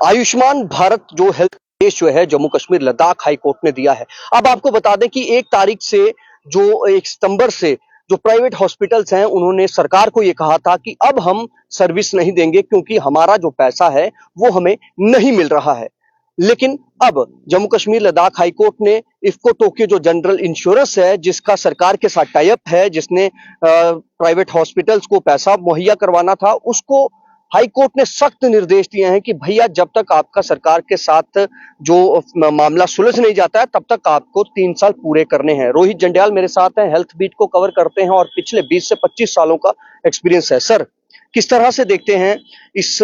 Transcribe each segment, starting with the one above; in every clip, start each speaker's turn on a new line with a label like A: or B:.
A: आयुष्मान भारत जो हेल्थ देश जो है जम्मू कश्मीर लद्दाख हाई कोर्ट ने दिया है। अब आपको बता दें कि 1 तारीख से जो 1 सितंबर से जो प्राइवेट हॉस्पिटल्स हैं उन्होंने सरकार को ये कहा था कि अब हम सर्विस नहीं देंगे क्योंकि हमारा जो पैसा है वो हमें नहीं मिल रहा है। लेकिन अब जम्मू कश्मीर लद्दाख हाई कोर्ट ने इफ्को टोक्यो जो जनरल इंश्योरेंस है जिसका सरकार के साथ टाई अप है, जिसने प्राइवेट हॉस्पिटल्स को पैसा मुहैया करवाना था, उसको हाई कोर्ट ने सख्त निर्देश दिए हैं कि भैया जब तक आपका सरकार के साथ जो मामला सुलझ नहीं जाता है तब तक आपको 3 साल पूरे करने हैं। रोहित जंडियाल मेरे साथ हैं, हेल्थ बीट को कवर करते हैं और पिछले 20 से 25 सालों का एक्सपीरियंस है। सर, किस तरह से देखते हैं इस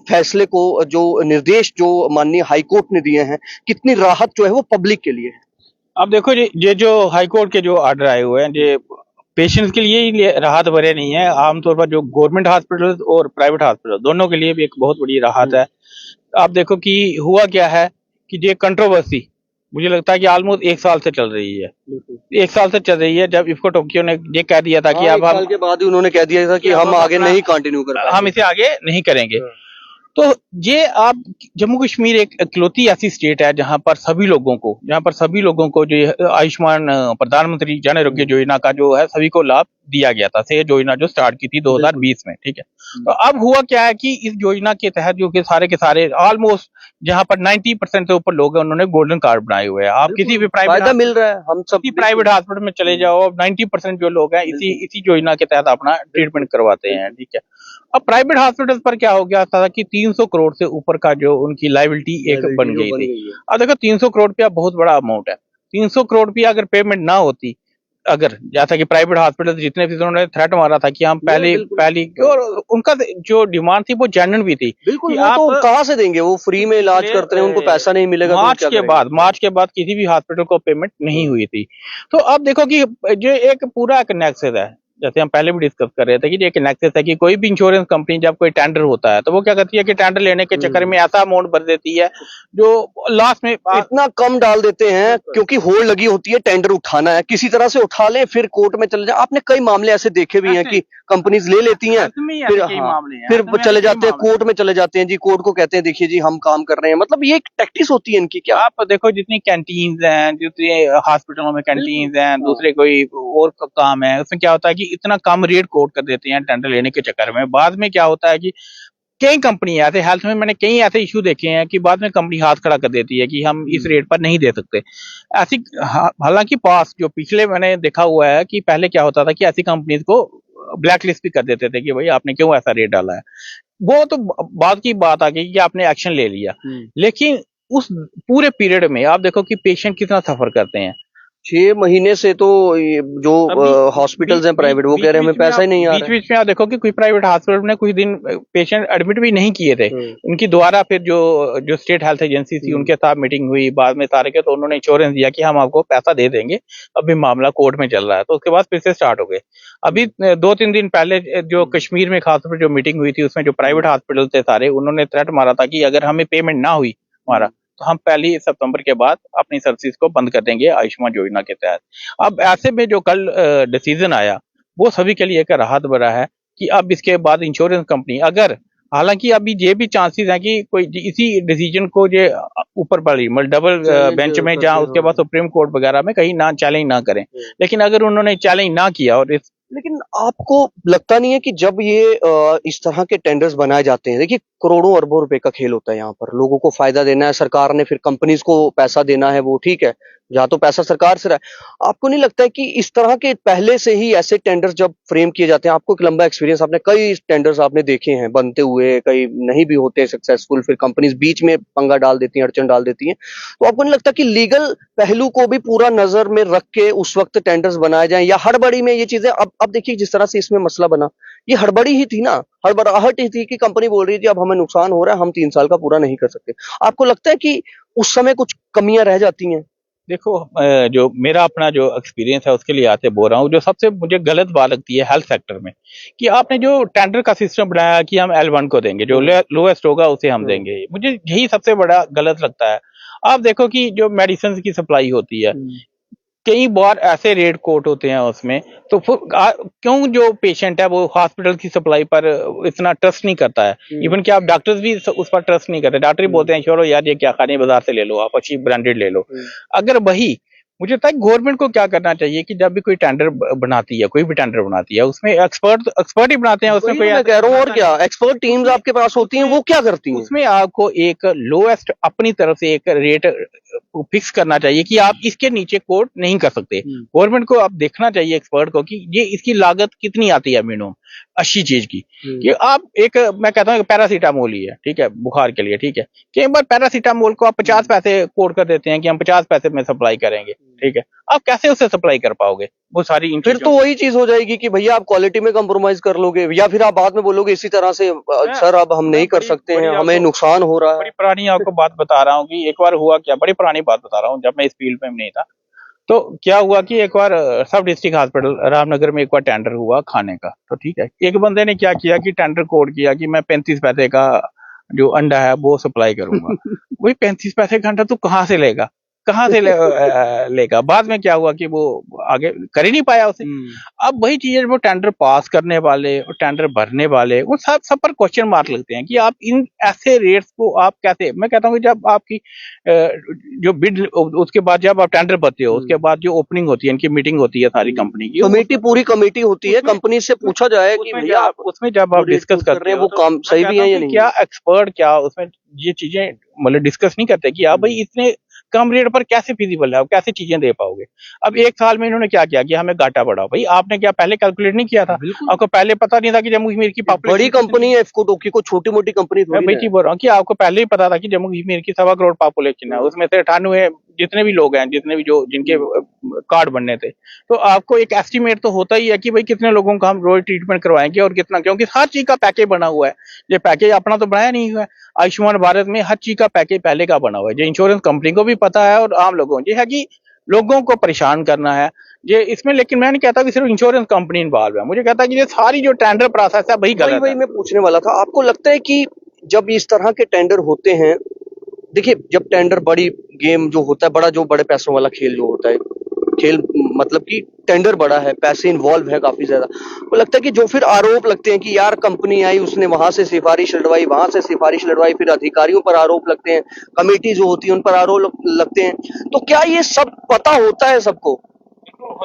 A: फैसले को, जो निर्देश जो माननीय हाई कोर्ट ने दिए हैं, कितनी राहत जो है वो पब्लिक के लिए है?
B: अब देखो जी, ये जो हाई कोर्ट के जो ऑर्डर आए हुए हैं ये पेशेंट्स के लिए ही राहत भरे नहीं है। आमतौर पर जो गवर्नमेंट हॉस्पिटल और प्राइवेट हॉस्पिटल दोनों के लिए भी एक बहुत बड़ी राहत है। आप देखो कि हुआ क्या है कि ये कंट्रोवर्सी मुझे लगता है कि ऑलमोस्ट 1 साल से चल रही है। 1 साल से चल रही है जब इफ्को टोक्यो ने ये कह दिया था कि अब हम
A: के बाद ही उन्होंने कह दिया था कि हम आगे नहीं कंटिन्यू कर पाएंगे,
B: हम इसे आगे नहीं करेंगे। तो ये आप जम्मू कश्मीर एक इकलौती ऐसी स्टेट है जहां पर सभी लोगों को जो आयुष्मान प्रधानमंत्री जन आरोग्य योजना का जो है सभी को लाभ दिया गया था। से योजना जो स्टार्ट की थी 2020 में, ठीक है। तो अब हुआ क्या है कि इस योजना के तहत जो के सारे ऑलमोस्ट जहां पर 90% से ऊपर लोग हैं उन्होंने गोल्डन कार्ड बनाए हुए हैं। आप किसी भी प्राइवेट
A: मिल रहा है, हम सब
B: प्राइवेट हॉस्पिटल में चले जाओ, 90% जो लोग हैं इसी योजना के तहत अपना ट्रीटमेंट करवाते हैं, ठीक है। अब प्राइवेट हॉस्पिटल पर क्या हो गया था कि 300 करोड़ से ऊपर का जो उनकी लायबिलिटी एक बन गई थी। अब देखो 300 करोड़ रुपया बहुत बड़ा अमाउंट है। 300 करोड़ रुपया अगर पेमेंट ना होती, अगर जैसा कि प्राइवेट हॉस्पिटल जितने भी उन्होंने थ्रेट मारा था कि हम पहली और उनका जो डिमांड थी वो जेन्युइन भी थी।
A: बिल्कुल, वो तो कहाँ से देंगे, वो फ्री में इलाज करते हैं, उनको पैसा नहीं मिलेगा।
B: मार्च के बाद किसी भी हॉस्पिटल को पेमेंट नहीं हुई थी। तो अब देखो कि जो एक पूरा एक नेक्सस है, जैसे हम पहले भी डिस्कस कर रहे थे कि एक नेक्सस है कि कोई भी इंश्योरेंस कंपनी जब कोई टेंडर होता है तो वो क्या करती है कि टेंडर लेने के चक्कर में ऐसा अमाउंट भर देती है जो लास्ट में
A: इतना कम डाल देते हैं क्योंकि होड़ लगी होती है, टेंडर उठाना है, किसी तरह से उठा ले, फिर कोर्ट में चले जाए। आपने कई मामले ऐसे देखे भी हैं कि कंपनीज ले लेती हैं, फिर चले जाते हैं कोर्ट में, चले जाते हैं जी, कोर्ट को कहते हैं देखिए जी हम काम कर रहे हैं। मतलब ये एक टैक्टिस होती है इनकी। क्या
B: आप देखो जितनी कैंटीन्स हैं, जितने हॉस्पिटलों में कैंटीन्स हैं, दूसरे कोई और काम है, उसमें क्या होता है कि इतना कम रेट कोट कर देते हैं टेंडर लेने के चक्कर में। बाद में क्या होता है कि कई कंपनी ऐसे हेल्थ में मैंने कई ऐसे इशू देखे हैं कि बाद में कंपनी हाथ खड़ा कर देती है कि हम इस रेट पर नहीं दे सकते ऐसी। हालांकि पास जो पिछले मैंने देखा हुआ है कि पहले क्या होता था कि ऐसी कंपनीज को ब्लैक लिस्ट भी कर देते थे कि भाई आपने क्यों ऐसा रेट डाला है। वो तो बाद की बात आ गई कि आपने एक्शन ले लिया, लेकिन उस पूरे पीरियड में आप देखो कि पेशेंट कितना सफर करते हैं।
A: 6 महीने से तो जो हॉस्पिटल्स हैं प्राइवेट, वो कह रहे हैं हमें पैसा ही नहीं आ रहा है।
B: बीच में आप देखो कि कोई प्राइवेट हॉस्पिटल में कुछ दिन पेशेंट एडमिट भी नहीं किए थे। उनकी दोबारा फिर जो स्टेट हेल्थ एजेंसी थी उनके साथ मीटिंग हुई बाद में सारे के, तो उन्होंने इंश्योरेंस दिया कि हम आपको पैसा दे देंगे, अभी मामला कोर्ट में चल रहा है। तो उसके बाद फिर से स्टार्ट हो गए। अभी 2-3 दिन पहले जो कश्मीर में खासतौर पर जो मीटिंग हुई थी उसमें जो प्राइवेट हॉस्पिटल थे सारे, उन्होंने थ्रेट मारा था कि अगर हमें पेमेंट ना हुई हमारा तो हम 1 सितंबर के बाद अपनी सर्विस को बंद कर देंगे आयुष्मान योजना के तहत। अब ऐसे में जो कल डिसीजन आया वो सभी के लिए एक राहत भरा है कि अब इसके बाद इंश्योरेंस कंपनी अगर, हालांकि अभी ये भी चांसेस हैं कि कोई इसी डिसीजन को ये ऊपर पड़ी डबल बेंच में जहां उसके बाद सुप्रीम कोर्ट वगैरह में कहीं ना चैलेंज ना करें, लेकिन अगर उन्होंने चैलेंज ना किया और
A: लेकिन आपको लगता नहीं है कि जब ये इस तरह के टेंडर्स बनाए जाते हैं, देखिए करोड़ों अरबों रुपए का खेल होता है, यहाँ पर लोगों को फायदा देना है, सरकार ने फिर कंपनीज को पैसा देना है, वो ठीक है, जहाँ तो पैसा सरकार से रहा है। आपको नहीं लगता है कि इस तरह के पहले से ही ऐसे टेंडर्स जब फ्रेम किए जाते हैं, आपको एक लंबा एक्सपीरियंस, आपने कई टेंडर्स आपने देखे हैं बनते हुए, कई नहीं भी होते सक्सेसफुल, फिर कंपनीज बीच में पंगा डाल देती हैं, अड़चन डाल देती हैं, तो आपको नहीं लगता कि लीगल पहलू को भी पूरा नजर में रख के उस वक्त टेंडर्स बनाए जाएं, या हड़बड़ी में ये चीजें? अब देखिए जिस तरह से इसमें मसला बना, ये हड़बड़ी ही थी ना, हड़बड़ाहट ही थी कि कंपनी बोल रही थी अब हमें नुकसान हो रहा है, हम 3 साल का पूरा नहीं कर सकते। आपको लगता है कि उस समय कुछ कमियां रह जाती हैं?
B: देखो जो मेरा अपना जो एक्सपीरियंस है उसके लिए आते बोल रहा हूँ, जो सबसे मुझे गलत बात लगती है हेल्थ सेक्टर में कि आपने जो टेंडर का सिस्टम बनाया कि हम L1 को देंगे, जो लोएस्ट होगा उसे हम देंगे, मुझे यही सबसे बड़ा गलत लगता है। आप देखो कि जो मेडिसिन की सप्लाई होती है, कई बार ऐसे रेट कोट होते हैं उसमें, तो फिर क्यों जो पेशेंट है वो हॉस्पिटल की सप्लाई पर इतना ट्रस्ट नहीं करता है। इवन कि आप डॉक्टर्स भी उस पर ट्रस्ट नहीं करते, डॉक्टर ही बोलते हैं छोड़ो यार ये क्या खाने, बाजार से ले लो, आप अच्छी ब्रांडेड ले लो। अगर वही मुझे लगता है गवर्नमेंट को क्या करना चाहिए कि जब भी कोई टेंडर बनाती है, कोई भी टेंडर बनाती है, उसमें एक्सपर्ट ही बनाते हैं, उसमें कोई,
A: मैं कह रहा हूँ, और क्या एक्सपर्ट टीम्स आपके पास होती हैं, वो क्या करती हैं?
B: उसमें आपको एक लोएस्ट अपनी तरफ से एक रेट फिक्स करना चाहिए कि आप इसके नीचे कोट नहीं कर सकते। गवर्नमेंट को आप देखना चाहिए एक्सपर्ट को कि ये इसकी लागत कितनी आती है मिनिमम अच्छी चीज की, कि आप एक, मैं कहता हूँ पैरासीटामोल ही है, ठीक है, बुखार के लिए, ठीक है, कई बार पैरासीटामोल को आप 50 पैसे कोट कर देते हैं कि हम 50 पैसे में सप्लाई करेंगे, ठीक है, आप कैसे उसे सप्लाई कर पाओगे वो सारी।
A: फिर तो वही चीज हो जाएगी कि भैया आप क्वालिटी में कंप्रोमाइज कर लोगे, या फिर आप बाद में बोलोगे इसी तरह से सर अब हम नहीं कर सकते हैं, हमें नुकसान हो रहा है।
B: बड़ी पुरानी आपको बात बता रहा हूँ कि एक बार हुआ क्या, बड़ी पुरानी बात बता रहा हूँ, जब मैं इस फील्ड में नहीं था, तो क्या हुआ कि एक बार सब डिस्ट्रिक्ट हॉस्पिटल रामनगर में एक बार टेंडर हुआ खाने का, तो ठीक है, एक बंदे ने क्या किया कि टेंडर कोड किया कि मैं 35 पैसे का जो अंडा है वो सप्लाई करूंगा। वही 35 पैसे का अंडा तू कहाँ से लेगा, कहाँ से लेगा। बाद में क्या हुआ कि वो आगे कर ही नहीं पाया उसे। अब वही चीज वो टेंडर पास करने वाले और टेंडर भरने वाले, वो सब पर क्वेश्चन मार्क लगते हैं कि आप इन ऐसे रेट्स को आप कैसे। मैं कहता हूँ कि जब आपकी जो बिड, उसके बाद जब आप टेंडर भरते हो, उसके बाद जो ओपनिंग होती है, इनकी मीटिंग होती है सारी कंपनी की,
A: कमेटी, पूरी कमेटी होती है, कंपनी से पूछा जाए कि भैया
B: उसमें जब आप डिस्कस कर रहे हैं
A: वो काम सही भी है या नहीं,
B: क्या एक्सपर्ट क्या उसमें ये चीजें मतलब डिस्कस नहीं करते कि आप भाई इतने कम रेट पर कैसे फिजिबल है, आप कैसे चीजें दे पाओगे। अब एक साल में इन्होंने क्या किया कि हमें घाटा बढ़ा। भाई आपने क्या पहले कैलकुलेट नहीं किया था? आपको पहले पता नहीं था कि जम्मू कश्मीर की
A: बड़ी कंपनी है इफ्को टोकी को, छोटी मोटी कंपनी थोड़ी
B: मैं बोल रहा हूँ कि आपको पहले ही पता था कि जम्मू कश्मीर की 1.25 करोड़ पॉपुलेशन है, उसमें से 98 जितने भी लोग हैं, जितने भी जो जिनके कार्ड बनने थे, तो आपको एक एस्टिमेट तो होता ही है कि भाई कितने लोगों का हम रोज ट्रीटमेंट करवाएंगे और कितना, क्योंकि हर चीज का पैकेज बना हुआ है। ये पैकेज अपना तो बनाया नहीं हुआ है, आयुष्मान भारत में हर चीज का पैकेज पहले का बना हुआ है, जो इंश्योरेंस कंपनी को भी पता है और आम लोगों को। ये है कि लोगों को परेशान करना है ये इसमें। लेकिन मैं नहीं कहता कि सिर्फ इंश्योरेंस कंपनी इन्वॉल्व है, मुझे कहता है कि ये सारी जो टेंडर प्रोसेस है वही गलत है।
A: मैं पूछने वाला था, आपको लगता है कि जब इस तरह के टेंडर होते हैं, देखिए जब टेंडर, बड़ी गेम जो होता है, बड़ा जो बड़े पैसों वाला खेल जो होता है, खेल मतलब कि टेंडर बड़ा है, पैसे इन्वॉल्व है काफी ज्यादा, वो लगता है कि जो फिर आरोप लगते हैं कि यार कंपनी आई, उसने वहां से सिफारिश लड़वाई, वहां से सिफारिश लड़वाई, फिर अधिकारियों पर आरोप लगते हैं, कमेटी जो होती है उन पर आरोप लगते हैं, तो क्या ये सब पता होता है सबको,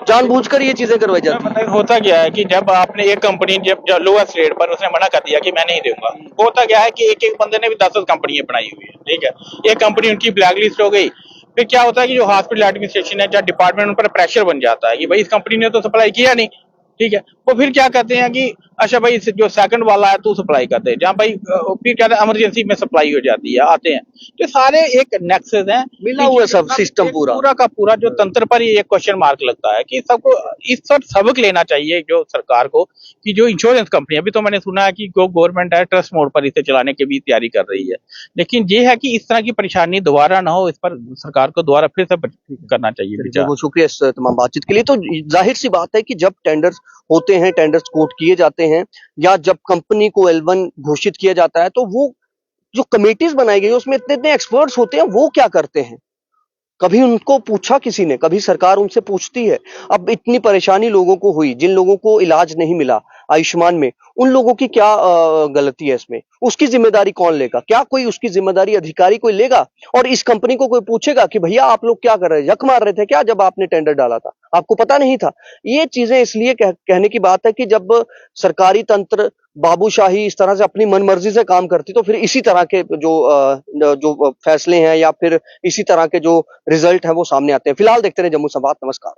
A: जानबूझकर ये चीजें करवाई जाती है?
B: होता क्या है कि जब आपने एक कंपनी जब लोएस्ट रेट पर उसने मना कर दिया कि मैं नहीं दूंगा, होता क्या है कि एक एक बंदे ने भी 10-10 कंपनियां बनाई हुई है, ठीक है, एक कंपनी उनकी ब्लैक लिस्ट हो गई। फिर क्या होता है कि जो हॉस्पिटल एडमिनिस्ट्रेशन है, जहाँ डिपार्टमेंट, उन पर प्रेशर बन जाता है कि भाई इस कंपनी ने तो सप्लाई किया नहीं, ठीक है, वो फिर क्या कहते हैं कि अच्छा भाई जो सेकंड वाला है तू सप्लाई कर दे, जहाँ भाई फिर कहते हैं इमरजेंसी में सप्लाई हो जाती है, आते हैं, तो सारे एक नेक्सस है,
A: मिला हुआ सब सिस्टम पूरा
B: का पूरा जो तंत्र पर ही एक क्वेश्चन मार्क लगता है कि सबको इस पर सबक लेना चाहिए जो सरकार को, कि जो इंश्योरेंस कंपनी, अभी तो मैंने सुना है कि गवर्नमेंट है ट्रस्ट मोड पर इसे चलाने की भी तैयारी कर रही है, लेकिन ये है कि इस तरह की परेशानी दोबारा ना हो, इस पर सरकार को दोबारा फिर से करना चाहिए विचार।
A: बहुत शुक्रिया इस तमाम बातचीत के लिए। तो जाहिर सी बात है कि जब टेंडर्स होते हैं, टेंडर्स कोट किए जाते हैं, या जब कंपनी को L1 घोषित किया जाता है, तो वो जो कमेटीज बनाई गई उसमें इतने इतने एक्सपर्ट्स होते हैं, वो क्या करते हैं? कभी उनको पूछा किसी ने? कभी सरकार उनसे पूछती है? अब इतनी परेशानी लोगों को हुई, जिन लोगों को इलाज नहीं मिला आयुष्मान में, उन लोगों की क्या गलती है इसमें? उसकी जिम्मेदारी कौन लेगा? क्या कोई उसकी जिम्मेदारी अधिकारी कोई लेगा? और इस कंपनी को कोई पूछेगा कि भैया आप लोग क्या कर रहे थे, यक मार रहे थे क्या जब आपने टेंडर डाला था, आपको पता नहीं था? ये चीजें इसलिए कहने की बात है कि जब सरकारी तंत्र, बाबूशाही इस तरह से अपनी मनमर्जी से काम करती, तो फिर इसी तरह के जो फैसले हैं, या फिर इसी तरह के जो रिजल्ट है वो सामने आते हैं। फिलहाल देखते रहे जम्मू संवाद। नमस्कार।